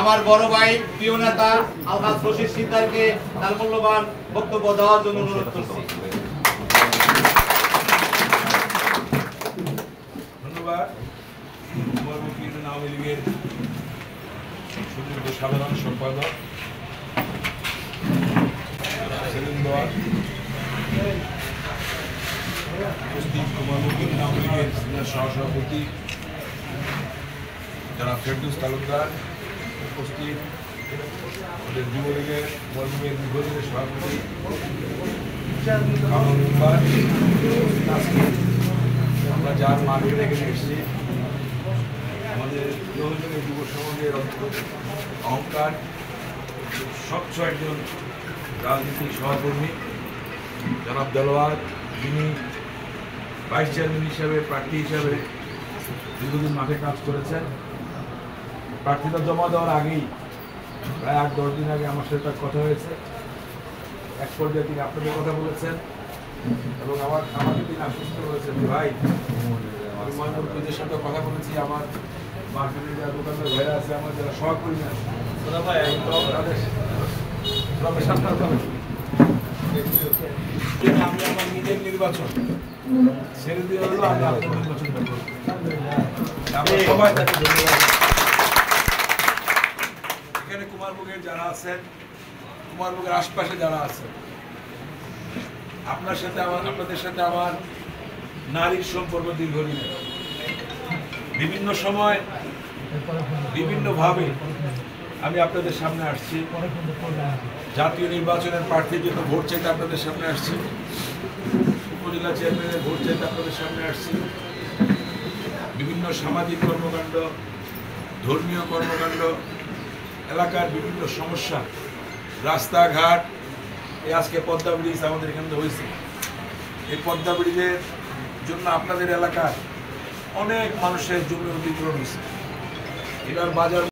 আমার বড় ভাই প্রিয় নেতা আলহাজ রশিদ সিকদারকে তার মূল্যবান বক্তব্য দেওয়ার জন্য অনুরোধ করছি। ধন্যবাদ। আওয়ামী লীগের সাধারণ সম্পাদক আওয়ামী লীগের সিনিয়র সহসভাপতি যারা ফেরদৌস তালুকদার উপস্থিত, আমাদের যুবলীগের মরহুমের দীর্ঘদিনের সভাপতি আমরা যার মার্কেট এখানে এসেছি, আমাদের প্রয়োজনীয় যুব সমাজের অহংকার, স্বচ্ছ একজন রাজনৈতিক সহকর্মী জনাব দেলোয়ার, যিনি ভাইস চেয়ারম্যান হিসাবে প্রার্থী হিসাবে দীর্ঘদিন মাঠে কাজ করেছেন। প্রার্থীতা জমা দেওয়ার আগেই প্রায় 8-10 দিন আগে আমার সাথে তার কথা হয়েছে। এক পর্যায়ে তিনি আপনাদের কথা বলেছেন এবং আমাকে তিনি আশ্বস্ত করেছেন যে ভাই, আমি ময়মনসিংহের সাথে কথা বলেছি, আমার মার্কেটের যারা দোকানদার ভাইরা আছে, আমার যারা সহকর্মী আছে, আমি আমার নিজের নির্বাচন ছেড়ে দিয়ে হলো আমি আপনার নির্বাচনটা করব। আমরা সবাই তাকে ধন্যবাদ। এখানে কুমারবুগের যারা আছেন, কুমারবুগের আশপাশে যারা আছেন, আপনাদের সাথে আমার নারীর সম্পর্ক দীর্ঘদিনের। বিভিন্ন সময় বিভিন্নভাবে আমি আপনাদের সামনে আসছি, জাতীয় নির্বাচনের প্রার্থীর জন্য ভোট চাইতে আপনাদের সামনে আসছি, উপজেলা চেয়ারম্যানের ভোট চাইতে আপনাদের সামনে আসছি, বিভিন্ন সামাজিক কর্মকাণ্ড, ধর্মীয় কর্মকাণ্ড, এলাকার বিভিন্ন সমস্যা, রাস্তাঘাট, এই আজকে পদ্মা ব্রিজ আমাদের এখানে হয়েছে। এই পদ্মা ব্রিজের জন্য আপনাদের এলাকার অনেক মানুষের জমি অধিগ্রহণ হয়েছে। এটার বাজার